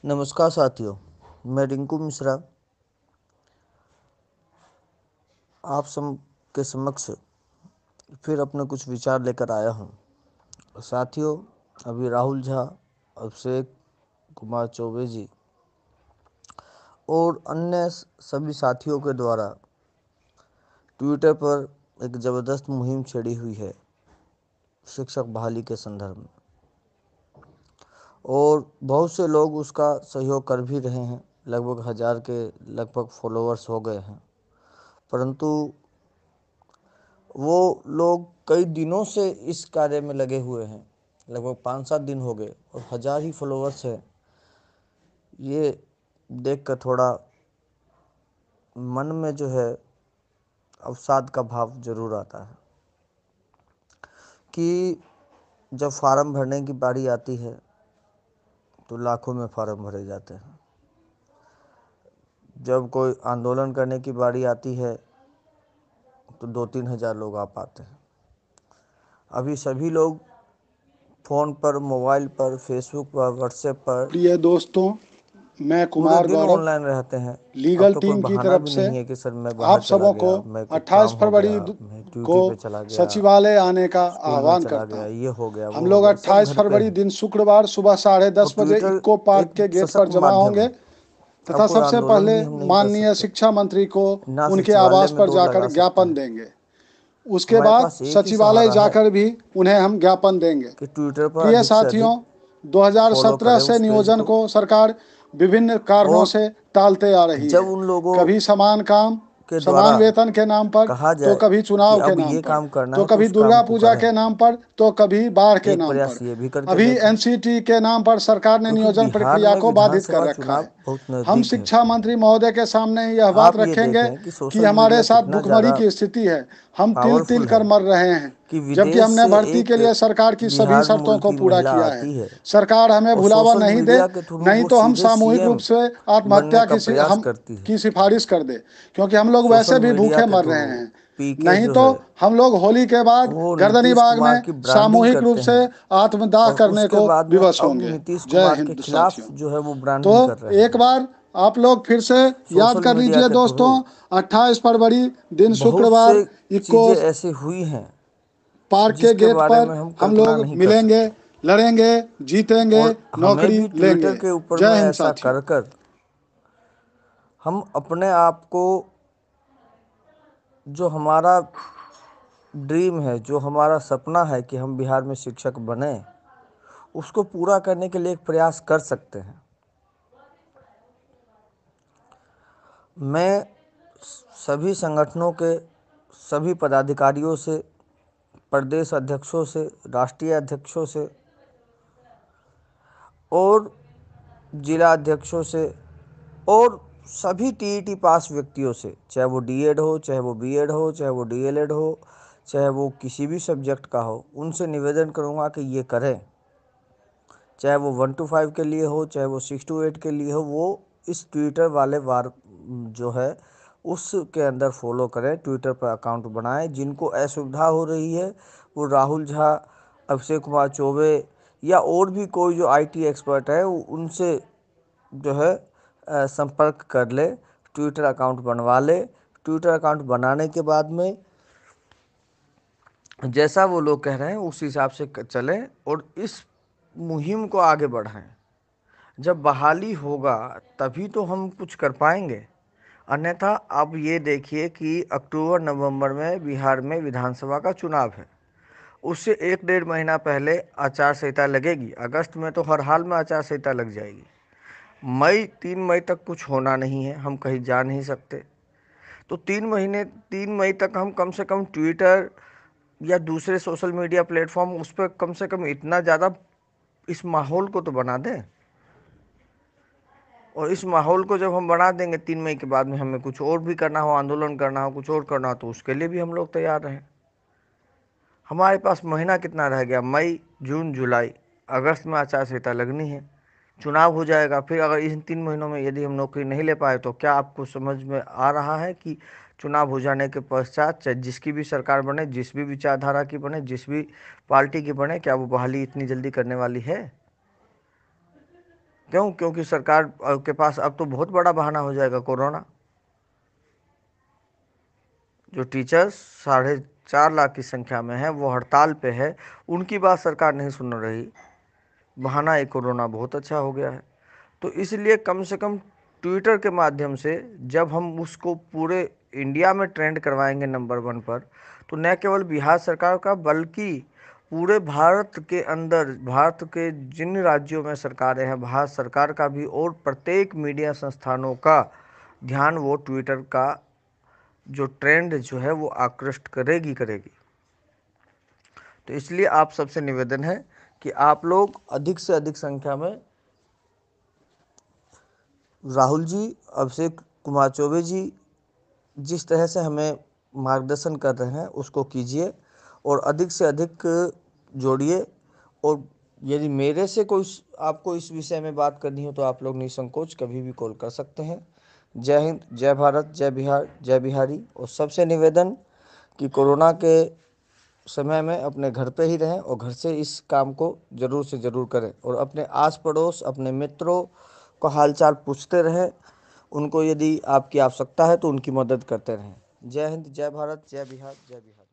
नमस्कार साथियों, मैं रिंकू मिश्रा आप सब के समक्ष फिर अपने कुछ विचार लेकर आया हूँ। साथियों, अभी राहुल झा, अभिषेक कुमार चौबे जी और अन्य सभी साथियों के द्वारा ट्विटर पर एक ज़बरदस्त मुहिम छेड़ी हुई है शिक्षक बहाली के संदर्भ में, और बहुत से लोग उसका सहयोग कर भी रहे हैं। लगभग 1000 के लगभग फॉलोअर्स हो गए हैं, परंतु वो लोग कई दिनों से इस कार्य में लगे हुए हैं। लगभग 5-7 दिन हो गए और 1000 ही फॉलोअर्स है। ये देखकर थोड़ा मन में जो है अवसाद का भाव जरूर आता है कि जब फार्म भरने की बारी आती है तो लाखों में फार्म भरे जाते हैं। जब कोई आंदोलन करने की बारी आती है तो 2-3 हज़ार लोग आ पाते हैं। अभी सभी लोग फ़ोन पर, मोबाइल पर, फेसबुक पर, व्हाट्सएप पर प्रिय दोस्तों, मैं पूरे कुमार दिन गौरव ऑनलाइन रहते हैं। अब लीगल तो कोई टीम की बहाना तरफ भी से नहीं है कि सर मैं बाहर आप चला सबों को गया, मैं कुछ काम 28 हो फरवरी गया, मैं को ड्यूटी पे चला गया, सचिवालय आने का स्कूल में आह्वान चला करता गया, हूं। ये हो गया, हम वो हो लोग गया, सब 28 घर पे फरवरी हैं। दिन शुक्रवार सुबह 10:30 और बजे ट्विटर इक्को पार्क एक के गेट पर सशक्त जमा माध्यम होंगे है। अब तथा कोई सबसे आंदोलन पहले भी हम नहीं कर माननीय सकते, शिक्षा मंत्री को ना उनके सचिवालय आवास में पर दौड़ जाकर लगा सकते ज्ञापन हैं। देंगे। उसके हमारे बाद पास एक ही सचिवालय सहारा है जाकर भी उन्हें हम ज्ञापन देंगे। कि ट्विटर पर प्रिय अधिक से साथियों, अधिक फॉलो 2017 करें से उस पेज नियोजन को। को सरकार विभिन्न कारणों और से टालते आ रही जब है। उन लोगों कभी समान काम, के समान द्वारा वेतन के नाम पर, कहा तो जाए कभी कि चुनाव के अब नाम ये पर, काम करना तो है तो कभी उस काम दुर्गा को पूजा करें। के नाम पर, तो कभी बाढ़ के एक नाम पर। प्रयास ये भी करके अभी देखें, एनसीटी के नाम पर सरकार ने क्योंकि नियोजन बिहार प्रक्रिया में को बाधित कर विधानसभा रखा चुनाव है। बहुत हम नज़दीक है। शिक्षा मंत्री महोदय के सामने यह बात आप ये रखेंगे देखें कि कि सोशल हमारे मीडिया साथ कितना भुखमरी ज़्यादा की स्थिति है। हम तिल तिल पावरफुल कर है मर रहे हैं, कि जबकि विदेश हमने से भर्ती एक के लिए सरकार की सभी बिहार शर्तों मूल को की पूरा महिला किया है। आती है सरकार हमें और भुलावा सोशल नहीं दे, मीडिया के थ्रू नहीं वो तो हम सीधे सामूहिक रूप सीएम से बनने आत्महत्या का प्रयास हम करती है। की सिफारिश कर दे, क्योंकि हम लोग सोशल वैसे भी मीडिया भूखे के मर थ्रू रहे हैं। पीके नहीं जो तो है हम लोग होली के बाद वो गर्दनी नीतीश बाग कुमार में की ब्रांडिंग सामूहिक रूप करते से हैं आत्मदाह और करने उसके को बाद में विवश अब होंगे। नीतीश जय कुमार के हिंद खिलाफ साथियों। जो है वो तो ब्रांडिंग कर रहे एक हैं बार आप लोग फिर से याद सोशल कर मीडिया लीजिए के थ्रू। दोस्तों, 28 फरवरी दिन बहुत शुक्रवार से इक्को चीज़ें ऐसी हुई हैं पार्क के जिसके गेट बारे पर में हम हम कल्पना लोग नहीं कर मिलेंगे, सकते, लड़ेंगे, जीतेंगे, और हमें नौकरी भी ट्विटर लेंगे। के ऊपर में जय हिंद ऐसा साथियों। कर कर हम अपने आप को, जो हमारा ड्रीम है, जो हमारा सपना है कि हम बिहार में शिक्षक बने, उसको पूरा करने के लिए एक प्रयास कर सकते हैं। मैं सभी संगठनों के सभी पदाधिकारियों से, प्रदेश अध्यक्षों से, राष्ट्रीय अध्यक्षों से और जिला अध्यक्षों से और सभी टीईटी पास व्यक्तियों से, चाहे वो डीएड हो, चाहे वो बीएड हो, चाहे वो डीएलएड हो, चाहे वो किसी भी सब्जेक्ट का हो, उनसे निवेदन करूँगा कि ये करें। चाहे वो 1 to 5 के लिए हो, चाहे वो 6 to 8 के लिए हो, वो इस ट्विटर वाले वार जो है उसके अंदर फॉलो करें, ट्विटर पर अकाउंट बनाएं। जिनको असुविधा हो रही है वो राहुल झा, अभिषेक कुमार चौबे या और भी कोई जो आईटी एक्सपर्ट है उनसे जो है संपर्क कर ले, ट्विटर अकाउंट बनवा ले। ट्विटर अकाउंट बनाने के बाद में जैसा वो लोग कह रहे हैं उस हिसाब से चलें और इस मुहिम को आगे बढ़ाएं। जब बहाली होगा तभी तो हम कुछ कर पाएंगे, अन्यथा अब ये देखिए कि अक्टूबर नवंबर में बिहार में विधानसभा का चुनाव है। उससे 1-1.5 महीना पहले आचार संहिता लगेगी। अगस्त में तो हर हाल में आचार संहिता लग जाएगी। मई 3 मई तक कुछ होना नहीं है, हम कहीं जा नहीं सकते। तो 3 मई तक हम कम से कम ट्विटर या दूसरे सोशल मीडिया प्लेटफॉर्म उस पर कम से कम इतना ज़्यादा इस माहौल को तो बना दें। और इस माहौल को जब हम बना देंगे, 3 मई के बाद में हमें कुछ और भी करना हो, आंदोलन करना हो, कुछ और करना हो, तो उसके लिए भी हम लोग तैयार रहें। हमारे पास महीना कितना रह गया? मई, जून, जुलाई, अगस्त में आचार संहिता लगनी है, चुनाव हो जाएगा। फिर अगर इन 3 महीनों में यदि हम नौकरी नहीं ले पाए तो क्या आपको समझ में आ रहा है कि चुनाव हो जाने के पश्चात चाहे जिसकी भी सरकार बने, जिस भी विचारधारा की बने, जिस भी पार्टी की बने, क्या वो बहाली इतनी जल्दी करने वाली है? क्यों? क्योंकि सरकार के पास अब तो बहुत बड़ा बहाना हो जाएगा कोरोना। जो टीचर्स 4.5 लाख की संख्या में है, वो हड़ताल पे है, उनकी बात सरकार नहीं सुन रही। बहाना एक कोरोना बहुत अच्छा हो गया है। तो इसलिए कम से कम ट्विटर के माध्यम से जब हम उसको पूरे इंडिया में ट्रेंड करवाएंगे नंबर 1 पर, तो न केवल बिहार सरकार का बल्कि पूरे भारत के अंदर, भारत के जिन राज्यों में सरकारें हैं, भारत सरकार का भी और प्रत्येक मीडिया संस्थानों का ध्यान वो ट्विटर का जो ट्रेंड जो है वो आकृष्ट करेगी करेगी। तो इसलिए आप सबसे निवेदन है कि आप लोग अधिक से अधिक संख्या में राहुल जी, अभिषेक कुमार चौबे जी जिस तरह से हमें मार्गदर्शन कर रहे हैं उसको कीजिए और अधिक से अधिक जोड़िए। और यदि मेरे से कोई आपको इस विषय में बात करनी हो तो आप लोग निसंकोच कभी भी कॉल कर सकते हैं। जय हिंद, जय भारत, जय बिहार, जय बिहारी। और सबसे निवेदन कि कोरोना के समय में अपने घर पे ही रहें और घर से इस काम को ज़रूर से ज़रूर करें और अपने आस पड़ोस, अपने मित्रों का हालचाल पूछते रहें। उनको यदि आपकी आवश्यकता है तो उनकी मदद करते रहें। जय हिंद, जय भारत, जय बिहार, जय बिहार।